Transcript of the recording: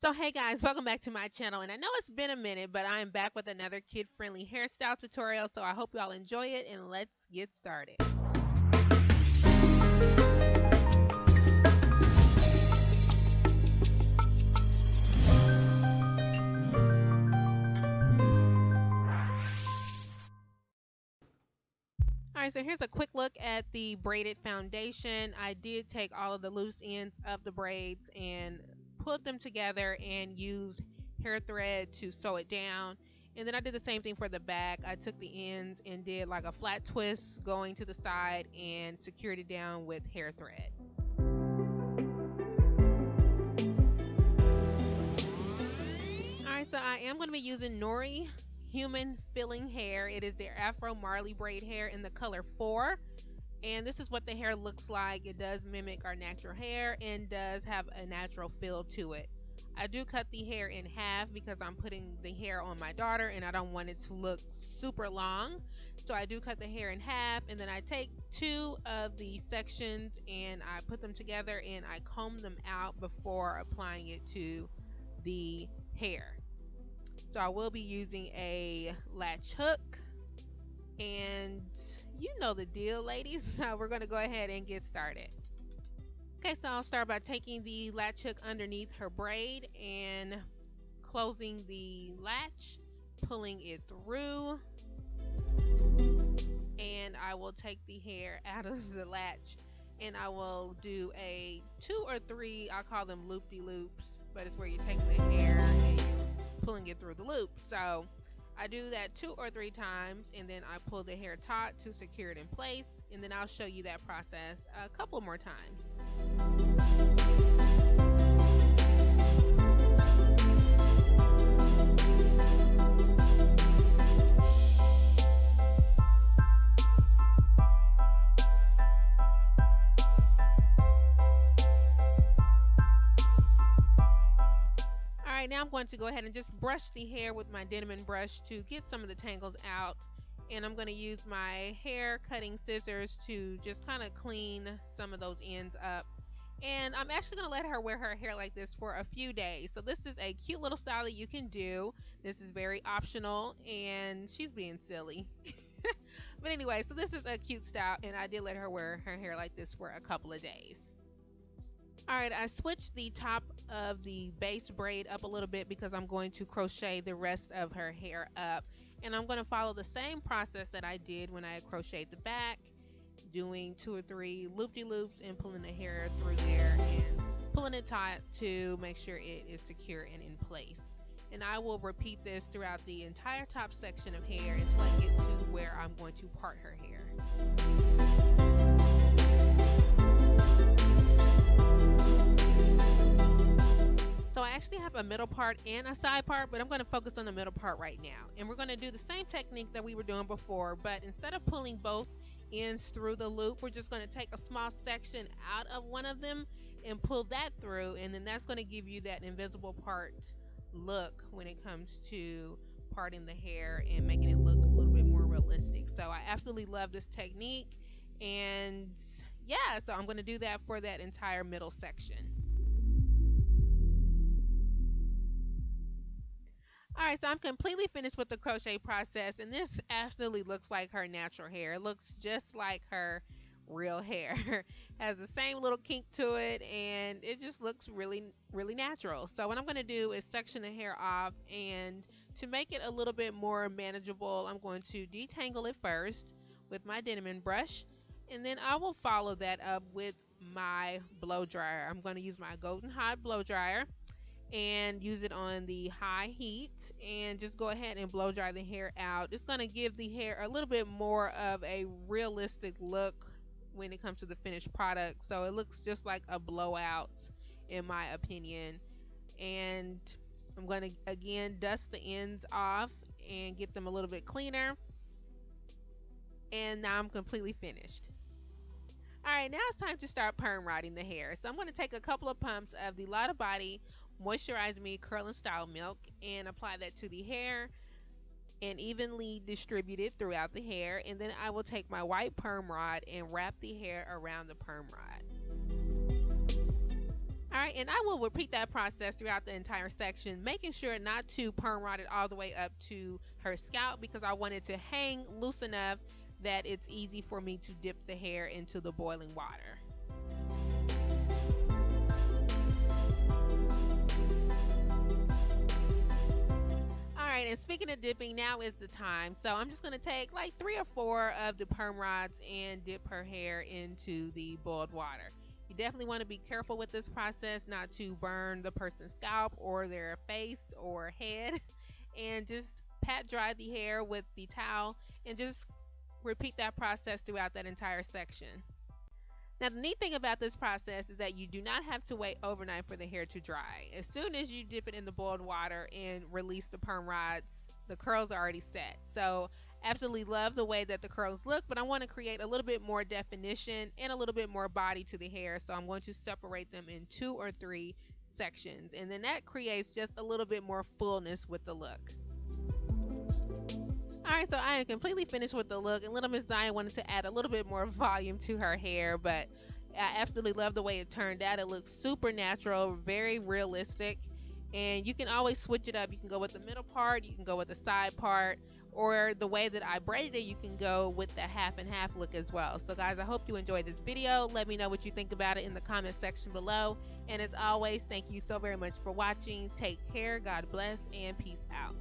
So hey guys, welcome back to my channel, and I know it's been a minute, but I am back with another kid-friendly hairstyle tutorial, so I hope y'all enjoy it, and let's get started. Alright, so here's a quick look at the braided foundation. I did take all of the loose ends of the braids and put them together and used hair thread to sew it down. And then I did the same thing for the back. I took the ends and did like a flat twist going to the side and secured it down with hair thread. Alright, so I am going to be using Noir human filling hair. It is their Afro Marley braid hair in the color 4, and this is what the hair looks like. It does mimic our natural hair and does have a natural feel to it. I do cut the hair in half because I'm putting the hair on my daughter and I don't want it to look super long, so I do cut the hair in half, and then I take two of the sections and I put them together and I comb them out before applying it to the hair. So I will be using a latch hook, and you know the deal, ladies. So we're going to go ahead and get started. Okay, so I'll start by taking the latch hook underneath her braid and closing the latch, pulling it through, and I will take the hair out of the latch and I will do a 2 or 3, I call them loop-de-loops, but it's where you take the hair and pulling it through the loop. So I do that 2 or 3 times, and then I pull the hair taut to secure it in place, and then I'll show you that process a couple more times. Alright, now I'm going to go ahead and just brush the hair with my Tiffanynd brush to get some of the tangles out, and I'm going to use my hair cutting scissors to just kind of clean some of those ends up. And I'm actually going to let her wear her hair like this for a few days. So this is a cute little style that you can do. This is very optional, and she's being silly. But anyway, so this is a cute style, and I did let her wear her hair like this for a couple of days. Alright, I switched the top of the base braid up a little bit because I'm going to crochet the rest of her hair up. And I'm going to follow the same process that I did when I crocheted the back, doing 2 or 3 loop-de-loops and pulling the hair through there and pulling it taut to make sure it is secure and in place. And I will repeat this throughout the entire top section of hair until I get to where I'm going to part her hair. So I actually have a middle part and a side part, but I'm going to focus on the middle part right now. And we're going to do the same technique that we were doing before, but instead of pulling both ends through the loop, we're just going to take a small section out of one of them and pull that through, and then that's going to give you that invisible part look when it comes to parting the hair and making it look a little bit more realistic. So I absolutely love this technique, and yeah, so I'm going to do that for that entire middle section. Alright, so I'm completely finished with the crochet process, and this absolutely looks like her natural hair. It looks just like her real hair. Has the same little kink to it, and it just looks really natural. So what I'm going to do is section the hair off, and to make it a little bit more manageable, I'm going to detangle it first with my Tiffanynd brush, and then I will follow that up with my blow dryer. I'm going to use my golden hot blow dryer and use it on the high heat and just go ahead and blow dry the hair out. It's going to give the hair a little bit more of a realistic look when it comes to the finished product, so it looks just like a blowout in my opinion. And I'm going to again dust the ends off and get them a little bit cleaner, and now I'm completely finished. Alright, now it's time to start perm riding the hair. So I'm going to take a couple of pumps of the Lotta Body Moisturize Me Curl and Style Milk and apply that to the hair and evenly distribute it throughout the hair, and then I will take my white perm rod and wrap the hair around the perm rod. Alright, and I will repeat that process throughout the entire section, making sure not to perm rod it all the way up to her scalp because I want it to hang loose enough that it's easy for me to dip the hair into the boiling water. Alright, and speaking of dipping, now is the time. So I'm just going to take like 3 or 4 of the perm rods and dip her hair into the boiled water. You definitely want to be careful with this process not to burn the person's scalp or their face or head. And just pat dry the hair with the towel and just repeat that process throughout that entire section. Now, the neat thing about this process is that you do not have to wait overnight for the hair to dry. As soon as you dip it in the boiled water and release the perm rods, the curls are already set. So, absolutely love the way that the curls look, but I want to create a little bit more definition and a little bit more body to the hair. So, I'm going to separate them in 2 or 3 sections, and then that creates just a little bit more fullness with the look. Alright, so I am completely finished with the look, and little Miss Zion wanted to add a little bit more volume to her hair, but I absolutely love the way it turned out. It looks super natural, very realistic, and you can always switch it up. You can go with the middle part, you can go with the side part, or the way that I braided it, you can go with the half and half look as well. So guys, I hope you enjoyed this video. Let me know what you think about it in the comment section below, and as always, thank you so very much for watching. Take care, God bless, and peace out.